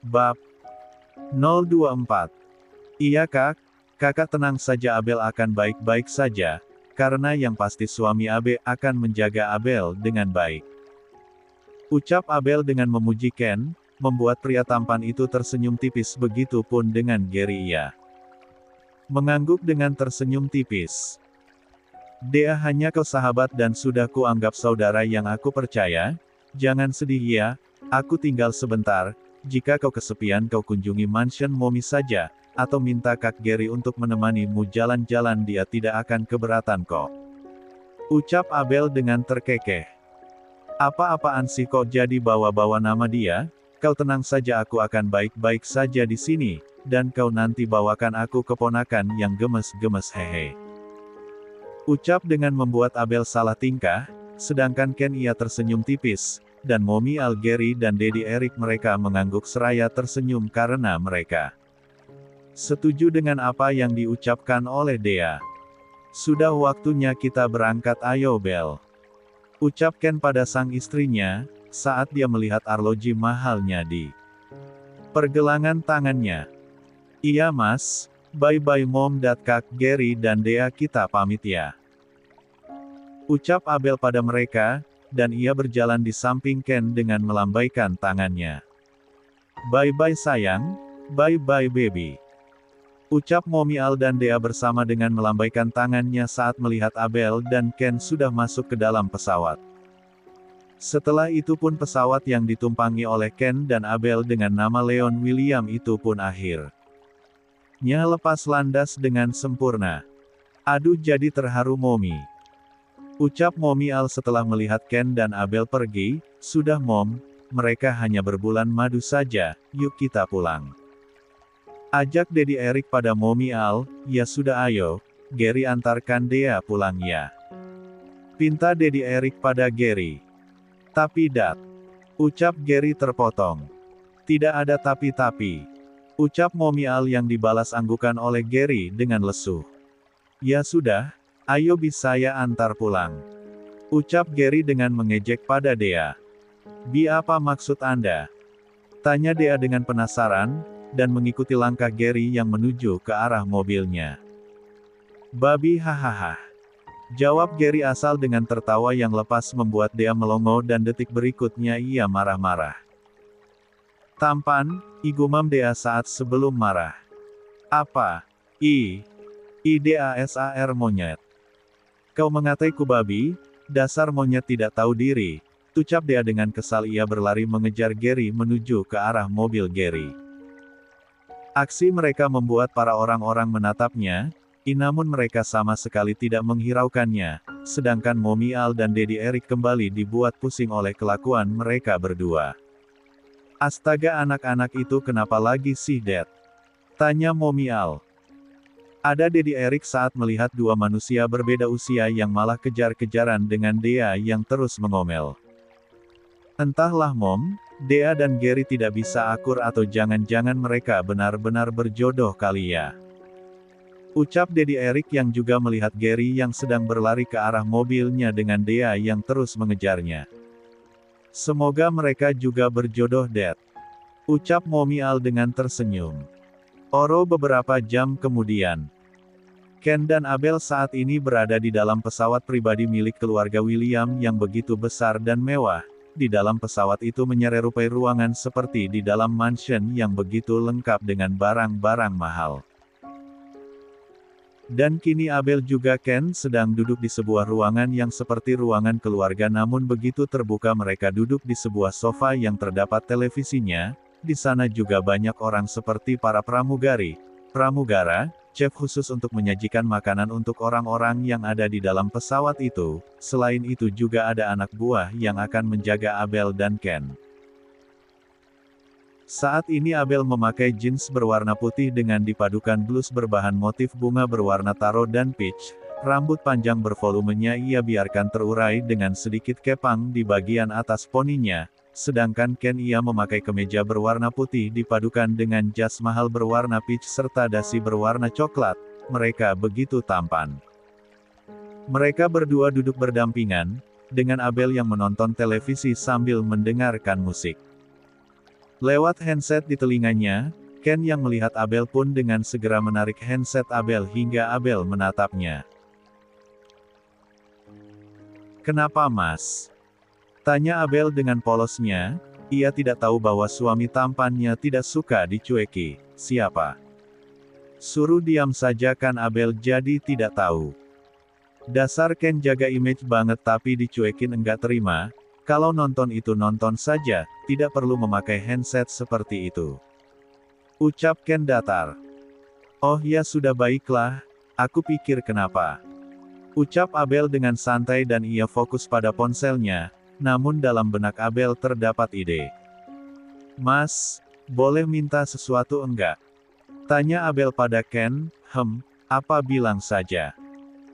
Bab 024. Iya kak, kakak tenang saja, Abel akan baik-baik saja, karena yang pasti suami Abe akan menjaga Abel dengan baik. Ucap Abel dengan memuji Ken, membuat pria tampan itu tersenyum tipis, begitu pun dengan Gary. Ia mengangguk dengan tersenyum tipis. Dia hanya kau sahabat dan sudah ku anggap saudara yang aku percaya, jangan sedih ya, aku tinggal sebentar, jika kau kesepian kau kunjungi mansion Momi saja, atau minta Kak Gary untuk menemanimu jalan-jalan, dia tidak akan keberatan kok. Ucap Abel dengan terkekeh. Apa-apaan sih kok jadi bawa-bawa nama dia? Kau tenang saja, aku akan baik-baik saja di sini, dan kau nanti bawakan aku keponakan yang gemes-gemes, hehe. Ucap dengan membuat Abel salah tingkah, sedangkan Ken ia tersenyum tipis, dan Momi Al, Gary dan Daddy Eric mereka mengangguk seraya tersenyum karena mereka setuju dengan apa yang diucapkan oleh Dea. Sudah waktunya kita berangkat, ayo Bel. Ucap Ken pada sang istrinya, saat dia melihat arloji mahalnya di pergelangan tangannya. Iya mas, bye-bye mom dan Kak Gary dan Dea, kita pamit ya. Ucap Abel pada mereka, dan ia berjalan di samping Ken dengan melambaikan tangannya. Bye-bye sayang, bye-bye baby. Ucap Momi Al dan Dea bersama dengan melambaikan tangannya saat melihat Abel dan Ken sudah masuk ke dalam pesawat. Setelah itu pun pesawat yang ditumpangi oleh Ken dan Abel dengan nama Leon William itu pun akhirnya lepas landas dengan sempurna. Aduh, jadi terharu Momi. Ucap Momi Al setelah melihat Ken dan Abel pergi, sudah mom, mereka hanya berbulan madu saja, yuk kita pulang. Ajak Daddy Eric pada Momi Al, ya sudah ayo, Gary antarkan Dea pulang ya. Pinta Daddy Eric pada Gary. Tapi Dad. Ucap Gary terpotong. Tidak ada tapi-tapi. Ucap Momi Al yang dibalas anggukan oleh Gary dengan lesu. Ya sudah, ayo bis saya antar pulang. Ucap Gary dengan mengejek pada Dea. Bi, apa maksud Anda? Tanya Dea dengan penasaran, dan mengikuti langkah Gary yang menuju ke arah mobilnya. Babi, hahaha. Jawab Gary asal dengan tertawa yang lepas membuat Dea melongo dan detik berikutnya ia marah-marah. Tampan, igumam Dea saat sebelum marah. Apa? Idasar monyet. Kau mengataiku babi, dasar monyet tidak tahu diri. Ucap Dea dengan kesal, ia berlari mengejar Gary menuju ke arah mobil Gary. Aksi mereka membuat para orang-orang menatapnya, namun mereka sama sekali tidak menghiraukannya, sedangkan Momi Al dan Daddy Eric kembali dibuat pusing oleh kelakuan mereka berdua. Astaga, anak-anak itu kenapa lagi sih Dad? Tanya Momi Al. Ada Daddy Eric saat melihat dua manusia berbeda usia yang malah kejar-kejaran dengan Dea yang terus mengomel. Entahlah mom, Dea dan Gary tidak bisa akur atau jangan-jangan mereka benar-benar berjodoh kali ya. Ucap Daddy Eric yang juga melihat Gary yang sedang berlari ke arah mobilnya dengan Dea yang terus mengejarnya. Semoga mereka juga berjodoh Dad. Ucap Momi Al dengan tersenyum. Beberapa jam kemudian. Ken dan Abel saat ini berada di dalam pesawat pribadi milik keluarga William yang begitu besar dan mewah. Di dalam pesawat itu menyerupai ruangan seperti di dalam mansion yang begitu lengkap dengan barang-barang mahal. Dan kini Abel juga Ken sedang duduk di sebuah ruangan yang seperti ruangan keluarga, namun begitu terbuka mereka duduk di sebuah sofa yang terdapat televisinya. Di sana juga banyak orang seperti para pramugara, chef khusus untuk menyajikan makanan untuk orang-orang yang ada di dalam pesawat itu. Selain itu juga ada anak buah yang akan menjaga Abel dan Ken. Saat ini Abel memakai jeans berwarna putih dengan dipadukan blus berbahan motif bunga berwarna taro dan peach. Rambut panjang bervolumenya ia biarkan terurai dengan sedikit kepang di bagian atas poninya. Sedangkan Ken ia memakai kemeja berwarna putih dipadukan dengan jas mahal berwarna peach serta dasi berwarna coklat. Mereka begitu tampan. Mereka berdua duduk berdampingan, dengan Abel yang menonton televisi sambil mendengarkan musik. Lewat handset di telinganya, Ken yang melihat Abel pun dengan segera menarik handset Abel hingga Abel menatapnya. "Kenapa, Mas?" tanya Abel dengan polosnya. Ia tidak tahu bahwa suami tampannya tidak suka dicueki. "Siapa?" "Suruh diam saja," kan Abel jadi tidak tahu. Dasar Ken jaga image banget tapi dicuekin enggak terima. Kalau nonton itu nonton saja, tidak perlu memakai handset seperti itu. Ucap Ken datar. "Oh ya sudah baiklah, aku pikir kenapa." Ucap Abel dengan santai dan ia fokus pada ponselnya, namun dalam benak Abel terdapat ide. "Mas, boleh minta sesuatu enggak?" tanya Abel pada Ken. Apa bilang saja."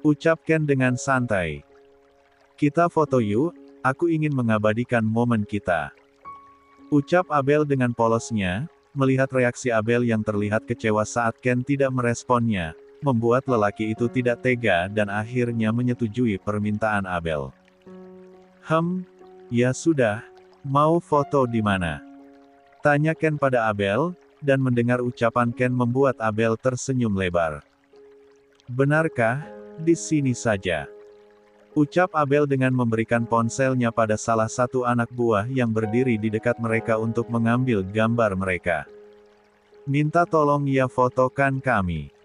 ucap Ken dengan santai. "Kita foto yuk, aku ingin mengabadikan momen kita." Ucap Abel dengan polosnya. Melihat reaksi Abel yang terlihat kecewa saat Ken tidak meresponnya, membuat lelaki itu tidak tega dan akhirnya menyetujui permintaan Abel. Ya sudah, mau foto di mana?" tanya Ken pada Abel, dan mendengar ucapan Ken membuat Abel tersenyum lebar. "Benarkah? Di sini saja." ucap Abel dengan memberikan ponselnya pada salah satu anak buah yang berdiri di dekat mereka untuk mengambil gambar mereka. "Minta tolong ya fotokan kami,"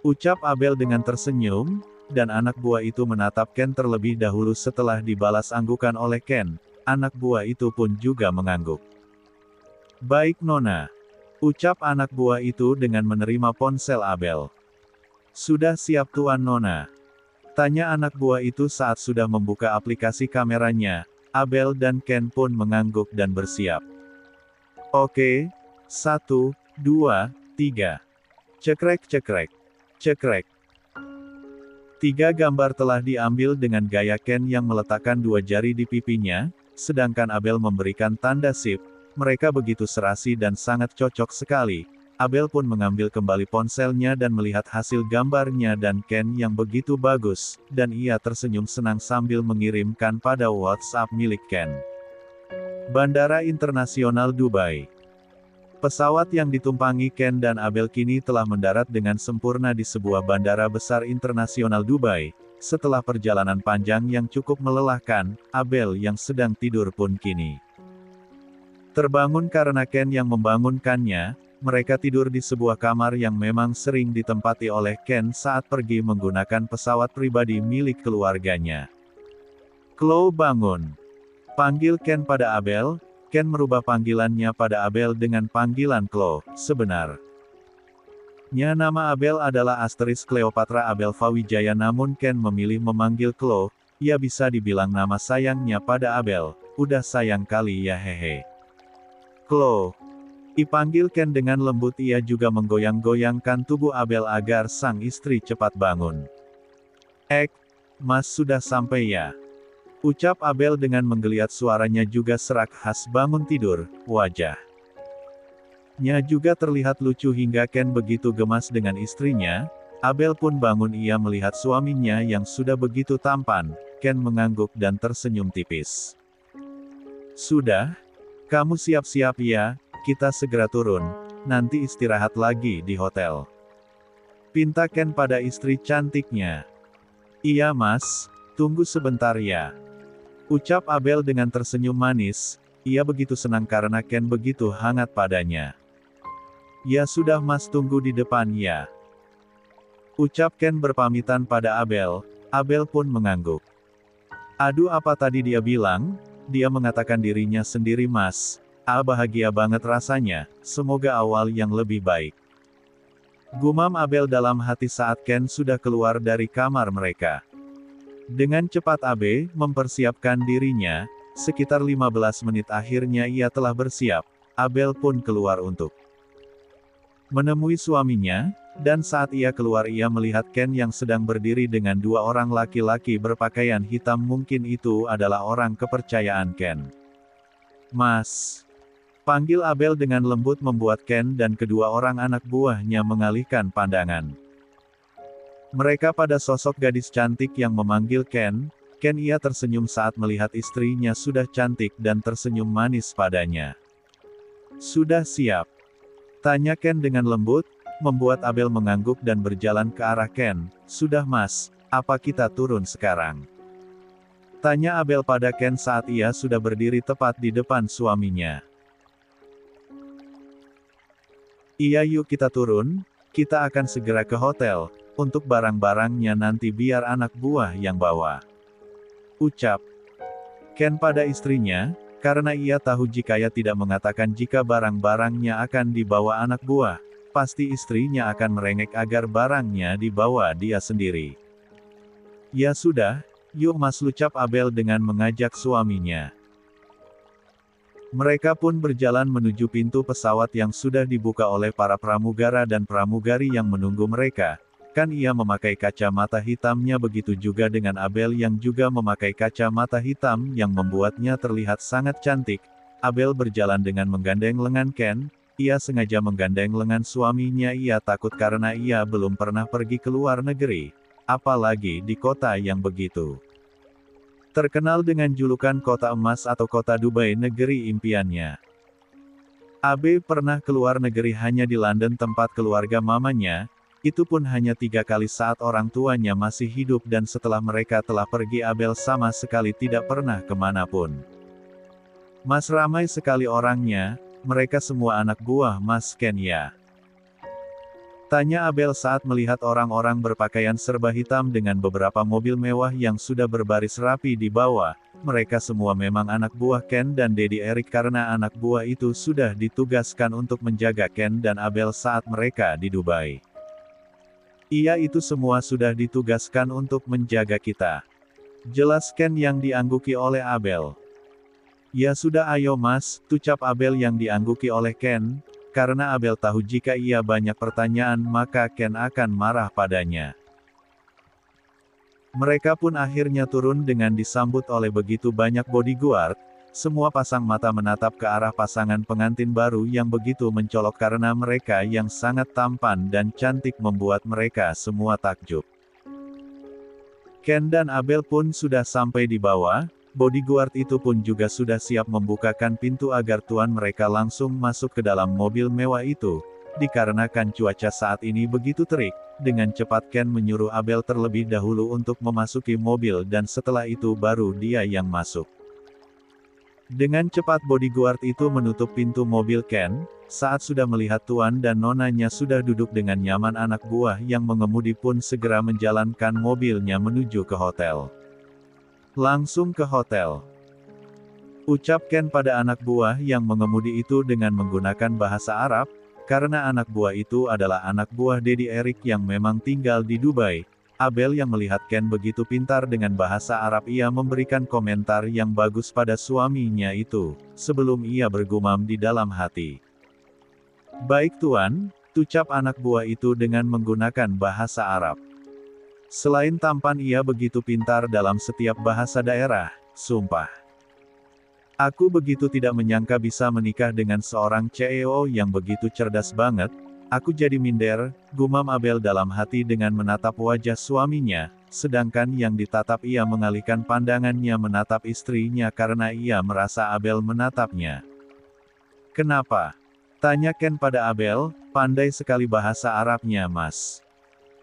ucap Abel dengan tersenyum, dan anak buah itu menatap Ken terlebih dahulu setelah dibalas anggukan oleh Ken. Anak buah itu pun juga mengangguk. "Baik Nona," ucap anak buah itu dengan menerima ponsel Abel. "Sudah siap Tuan Nona?" tanya anak buah itu saat sudah membuka aplikasi kameranya. Abel dan Ken pun mengangguk dan bersiap. "Oke, 1, 2, 3. Cekrek cekrek. Cekrek." 3 gambar telah diambil dengan gaya Ken yang meletakkan 2 jari di pipinya, sedangkan Abel memberikan tanda sip. Mereka begitu serasi dan sangat cocok sekali. Abel pun mengambil kembali ponselnya dan melihat hasil gambarnya dan Ken yang begitu bagus, dan ia tersenyum senang sambil mengirimkan pada WhatsApp milik Ken. Bandara Internasional Dubai. Pesawat yang ditumpangi Ken dan Abel kini telah mendarat dengan sempurna di sebuah bandara besar internasional Dubai. Setelah perjalanan panjang yang cukup melelahkan, Abel yang sedang tidur pun kini terbangun karena Ken yang membangunkannya. Mereka tidur di sebuah kamar yang memang sering ditempati oleh Ken saat pergi menggunakan pesawat pribadi milik keluarganya. "Chloe bangun," panggil Ken pada Abel. Ken merubah panggilannya pada Abel dengan panggilan Chloe. Sebenarnya nama Abel adalah Cleopatra Abel Fawijaya, namun Ken memilih memanggil Chloe. Ya bisa dibilang nama sayangnya pada Abel. "Udah sayang kali ya hehe." "Chloe," dipanggil Ken dengan lembut. Ia juga menggoyang-goyangkan tubuh Abel agar sang istri cepat bangun. Mas sudah sampai ya?" ucap Abel dengan menggeliat, suaranya juga serak khas bangun tidur. Wajahnya juga terlihat lucu hingga Ken begitu gemas dengan istrinya. Abel pun bangun, ia melihat suaminya yang sudah begitu tampan. Ken mengangguk dan tersenyum tipis. "Sudah? Kamu siap-siap ya? Kita segera turun, nanti istirahat lagi di hotel," pinta Ken pada istri cantiknya. "Iya Mas, tunggu sebentar ya," ucap Abel dengan tersenyum manis. Ia begitu senang karena Ken begitu hangat padanya. "Ya sudah Mas, tunggu di depan ya," ucap Ken berpamitan pada Abel. Abel pun mengangguk. Aduh, apa tadi dia bilang? Dia mengatakan dirinya sendiri Mas. Bahagia banget rasanya, semoga awal yang lebih baik. Gumam Abel dalam hati saat Ken sudah keluar dari kamar mereka. Dengan cepat Abe mempersiapkan dirinya, sekitar 15 menit akhirnya ia telah bersiap. Abel pun keluar untuk menemui suaminya, dan saat ia keluar ia melihat Ken yang sedang berdiri dengan 2 orang laki-laki berpakaian hitam. Mungkin itu adalah orang kepercayaan Ken. "Mas," panggil Abel dengan lembut, membuat Ken dan kedua orang anak buahnya mengalihkan pandangan mereka pada sosok gadis cantik yang memanggil Ken. Ia tersenyum saat melihat istrinya sudah cantik dan tersenyum manis padanya. Sudah siap? Tanya Ken dengan lembut, membuat Abel mengangguk dan berjalan ke arah Ken. Sudah Mas, apa kita turun sekarang? Tanya Abel pada Ken saat ia sudah berdiri tepat di depan suaminya. Iya yuk kita turun, kita akan segera ke hotel, untuk barang-barangnya nanti biar anak buah yang bawa. Ucap Ken pada istrinya, karena ia tahu jika ia tidak mengatakan jika barang-barangnya akan dibawa anak buah, pasti istrinya akan merengek agar barangnya dibawa dia sendiri. Ya sudah, yuk Mas, ucap Abel dengan mengajak suaminya. Mereka pun berjalan menuju pintu pesawat yang sudah dibuka oleh para pramugara dan pramugari yang menunggu mereka. Kan ia memakai kacamata hitamnya, begitu juga dengan Abel yang juga memakai kacamata hitam yang membuatnya terlihat sangat cantik. Abel berjalan dengan menggandeng lengan Ken, ia sengaja menggandeng lengan suaminya, ia takut karena ia belum pernah pergi ke luar negeri, apalagi di kota yang begitu terkenal dengan julukan kota emas atau kota Dubai, negeri impiannya. Abe pernah keluar negeri hanya di London tempat keluarga mamanya, itu pun hanya 3 kali saat orang tuanya masih hidup, dan setelah mereka telah pergi Abel sama sekali tidak pernah kemanapun. Mas, ramai sekali orangnya, mereka semua anak buah Mas Ken ya? Tanya Abel saat melihat orang-orang berpakaian serba hitam dengan beberapa mobil mewah yang sudah berbaris rapi di bawah. Mereka semua memang anak buah Ken dan Daddy Eric karena anak buah itu sudah ditugaskan untuk menjaga Ken dan Abel saat mereka di Dubai. Iya, itu semua sudah ditugaskan untuk menjaga kita. Jelas Ken yang diangguki oleh Abel. Ya sudah ayo Mas, ucap Abel yang diangguki oleh Ken. Karena Abel tahu jika ia banyak pertanyaan maka Ken akan marah padanya. Mereka pun akhirnya turun dengan disambut oleh begitu banyak bodyguard. Semua pasang mata menatap ke arah pasangan pengantin baru yang begitu mencolok karena mereka yang sangat tampan dan cantik membuat mereka semua takjub. Ken dan Abel pun sudah sampai di bawah. Bodyguard itu pun juga sudah siap membukakan pintu agar tuan mereka langsung masuk ke dalam mobil mewah itu. Dikarenakan cuaca saat ini begitu terik, dengan cepat Ken menyuruh Abel terlebih dahulu untuk memasuki mobil dan setelah itu baru dia yang masuk. Dengan cepat bodyguard itu menutup pintu mobil Ken. Saat sudah melihat tuan dan nonanya sudah duduk dengan nyaman, anak buah yang mengemudi pun segera menjalankan mobilnya menuju ke hotel. Langsung ke hotel, ucap Ken pada anak buah yang mengemudi itu dengan menggunakan bahasa Arab, karena anak buah itu adalah anak buah Daddy Eric yang memang tinggal di Dubai. Abel yang melihat Ken begitu pintar dengan bahasa Arab, ia memberikan komentar yang bagus pada suaminya itu, sebelum ia bergumam di dalam hati. Baik tuan, ucap anak buah itu dengan menggunakan bahasa Arab. Selain tampan ia begitu pintar dalam setiap bahasa daerah, sumpah. Aku begitu tidak menyangka bisa menikah dengan seorang CEO yang begitu cerdas banget, aku jadi minder, gumam Abel dalam hati dengan menatap wajah suaminya, sedangkan yang ditatap ia mengalihkan pandangannya menatap istrinya karena ia merasa Abel menatapnya. Kenapa? Tanya Ken pada Abel, pandai sekali bahasa Arabnya Mas.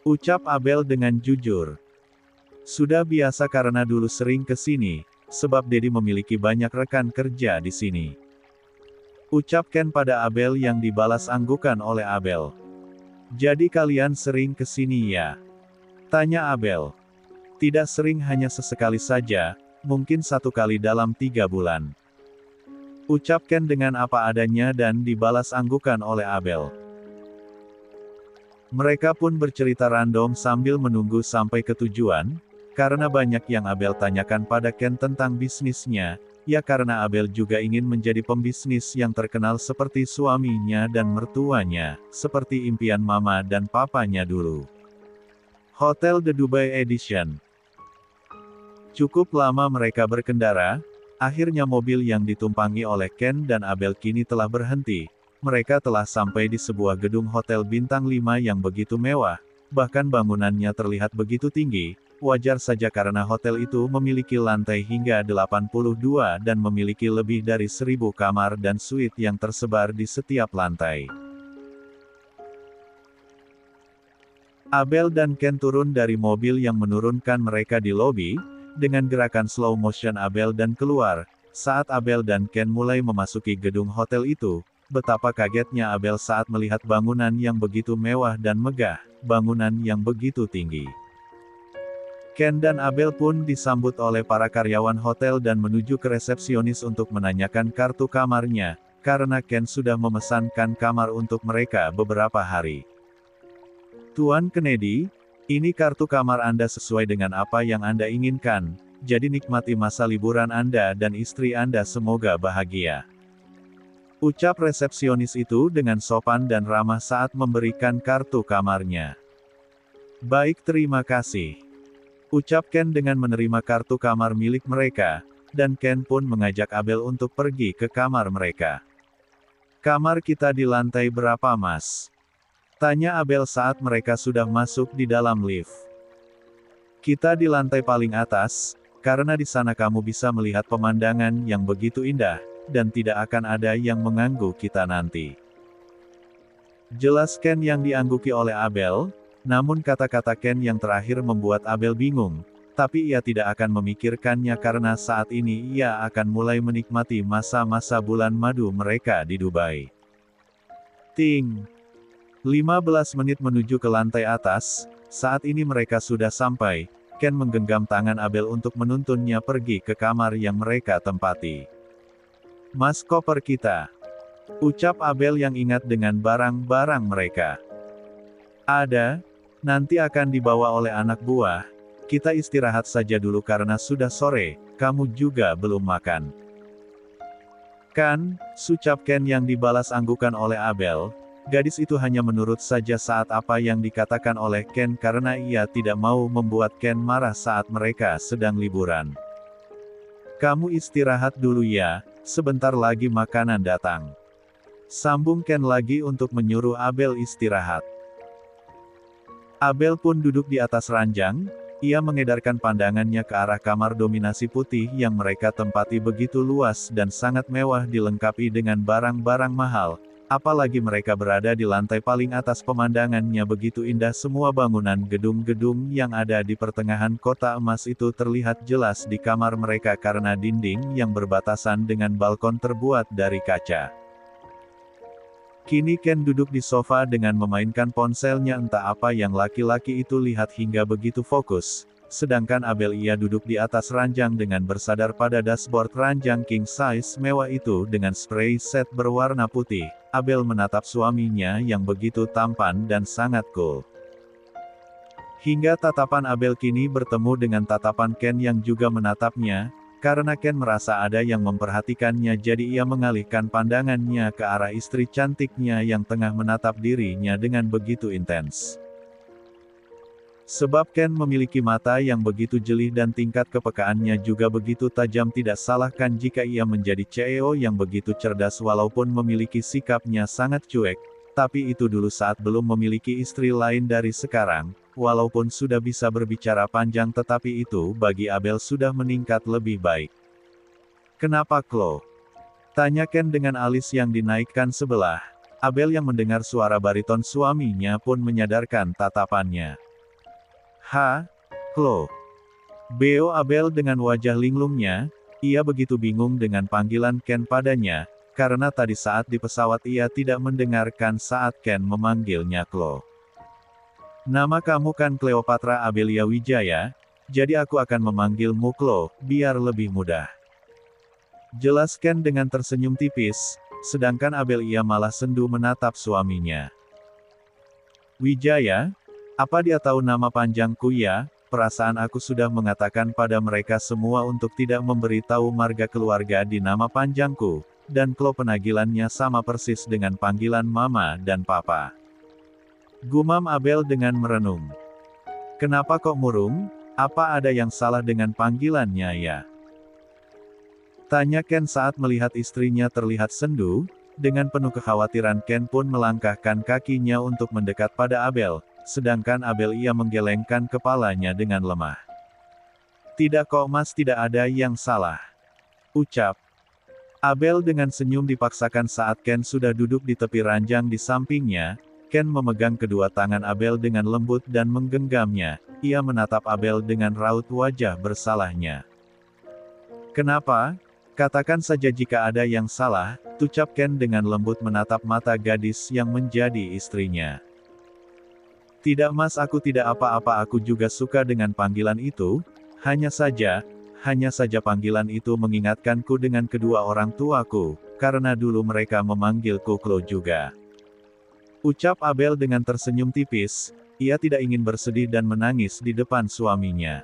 Ucap Abel dengan jujur. Sudah biasa karena dulu sering ke sini, sebab Daddy memiliki banyak rekan kerja di sini. Ucap Ken pada Abel yang dibalas anggukan oleh Abel. Jadi kalian sering ke sini ya? Tanya Abel. Tidak sering, hanya sesekali saja, mungkin 1 kali dalam 3 bulan. Ucap Ken dengan apa adanya dan dibalas anggukan oleh Abel. Mereka pun bercerita random sambil menunggu sampai ke tujuan, karena banyak yang Abel tanyakan pada Ken tentang bisnisnya, ya karena Abel juga ingin menjadi pembisnis yang terkenal seperti suaminya dan mertuanya, seperti impian mama dan papanya dulu. Hotel The Dubai Edition. Cukup lama mereka berkendara, akhirnya mobil yang ditumpangi oleh Ken dan Abel kini telah berhenti. Mereka telah sampai di sebuah gedung hotel bintang 5 yang begitu mewah, bahkan bangunannya terlihat begitu tinggi. wajar saja karena hotel itu memiliki lantai hingga 82 dan memiliki lebih dari 1000 kamar dan suite yang tersebar di setiap lantai. Abel dan Ken turun dari mobil yang menurunkan mereka di lobi. Dengan gerakan slow motion Abel dan keluar. Saat Abel dan Ken mulai memasuki gedung hotel itu, betapa kagetnya Abel saat melihat bangunan yang begitu mewah dan megah, bangunan yang begitu tinggi. Ken dan Abel pun disambut oleh para karyawan hotel dan menuju ke resepsionis untuk menanyakan kartu kamarnya, karena Ken sudah memesankan kamar untuk mereka beberapa hari. Tuan Kennedy, ini kartu kamar Anda sesuai dengan apa yang Anda inginkan, jadi nikmati masa liburan Anda dan istri Anda semoga bahagia. Ucap resepsionis itu dengan sopan dan ramah saat memberikan kartu kamarnya. Baik, terima kasih. Ucap Ken dengan menerima kartu kamar milik mereka, dan Ken pun mengajak Abel untuk pergi ke kamar mereka. Kamar kita di lantai berapa, Mas? Tanya Abel saat mereka sudah masuk di dalam lift. Kita di lantai paling atas, karena di sana kamu bisa melihat pemandangan yang begitu indah, dan tidak akan ada yang mengganggu kita nanti. Jelas Ken yang diangguki oleh Abel, namun kata-kata Ken yang terakhir membuat Abel bingung, tapi ia tidak akan memikirkannya karena saat ini ia akan mulai menikmati masa-masa bulan madu mereka di Dubai. Ting! 15 menit menuju ke lantai atas, saat ini mereka sudah sampai. Ken menggenggam tangan Abel untuk menuntunnya pergi ke kamar yang mereka tempati. Mas, koper kita. Ucap Abel yang ingat dengan barang-barang mereka. Ada, nanti akan dibawa oleh anak buah. Kita istirahat saja dulu karena sudah sore, kamu juga belum makan. Kan, ucap Ken yang dibalas anggukan oleh Abel. Gadis itu hanya menurut saja saat apa yang dikatakan oleh Ken karena ia tidak mau membuat Ken marah saat mereka sedang liburan. Kamu istirahat dulu ya, sebentar lagi makanan datang. Sambung Ken lagi untuk menyuruh Abel istirahat. Abel pun duduk di atas ranjang, ia mengedarkan pandangannya ke arah kamar dominasi putih yang mereka tempati begitu luas dan sangat mewah dilengkapi dengan barang-barang mahal. Apalagi mereka berada di lantai paling atas, pemandangannya begitu indah, semua bangunan gedung-gedung yang ada di pertengahan kota emas itu terlihat jelas di kamar mereka karena dinding yang berbatasan dengan balkon terbuat dari kaca. Kini Ken duduk di sofa dengan memainkan ponselnya, entah apa yang laki-laki itu lihat hingga begitu fokus. Sedangkan Abel ia duduk di atas ranjang dengan bersandar pada dashboard ranjang king size mewah itu dengan spray set berwarna putih. Abel menatap suaminya yang begitu tampan dan sangat cool. Hingga tatapan Abel kini bertemu dengan tatapan Ken yang juga menatapnya, karena Ken merasa ada yang memperhatikannya jadi ia mengalihkan pandangannya ke arah istri cantiknya yang tengah menatap dirinya dengan begitu intens. Sebab Ken memiliki mata yang begitu jeli dan tingkat kepekaannya juga begitu tajam, tidak salahkan jika ia menjadi CEO yang begitu cerdas walaupun memiliki sikapnya sangat cuek, tapi itu dulu saat belum memiliki istri lain. Dari sekarang, walaupun sudah bisa berbicara panjang tetapi itu bagi Abel sudah meningkat lebih baik. Kenapa Chloe? Tanya Ken dengan alis yang dinaikkan sebelah. Abel yang mendengar suara bariton suaminya pun menyadarkan tatapannya. Chloe. Beo Abel dengan wajah linglungnya, ia begitu bingung dengan panggilan Ken padanya, karena tadi saat di pesawat ia tidak mendengarkan saat Ken memanggilnya Chloe. Nama kamu kan Cleopatra Abelia Wijaya, jadi aku akan memanggilmu Chloe, biar lebih mudah. Jelas Ken dengan tersenyum tipis, sedangkan Abel ia malah sendu menatap suaminya. Wijaya? Apa dia tahu nama panjangku ya? Perasaan aku sudah mengatakan pada mereka semua untuk tidak memberitahu marga keluarga di nama panjangku, dan Chloe penanggilannya sama persis dengan panggilan mama dan papa. Gumam Abel dengan merenung. Kenapa kok murung? Apa ada yang salah dengan panggilannya ya? Tanya Ken saat melihat istrinya terlihat sendu. Dengan penuh kekhawatiran Ken pun melangkahkan kakinya untuk mendekat pada Abel. Sedangkan Abel ia menggelengkan kepalanya dengan lemah. Tidak kok Mas, tidak ada yang salah. Ucap Abel dengan senyum dipaksakan saat Ken sudah duduk di tepi ranjang di sampingnya. Ken memegang kedua tangan Abel dengan lembut dan menggenggamnya. Ia menatap Abel dengan raut wajah bersalahnya. Kenapa? Katakan saja jika ada yang salah, ucap Ken dengan lembut menatap mata gadis yang menjadi istrinya. Tidak Mas, aku tidak apa-apa, aku juga suka dengan panggilan itu. Hanya saja panggilan itu mengingatkanku dengan kedua orang tuaku, karena dulu mereka memanggilku Klo juga. Ucap Abel dengan tersenyum tipis, ia tidak ingin bersedih dan menangis di depan suaminya.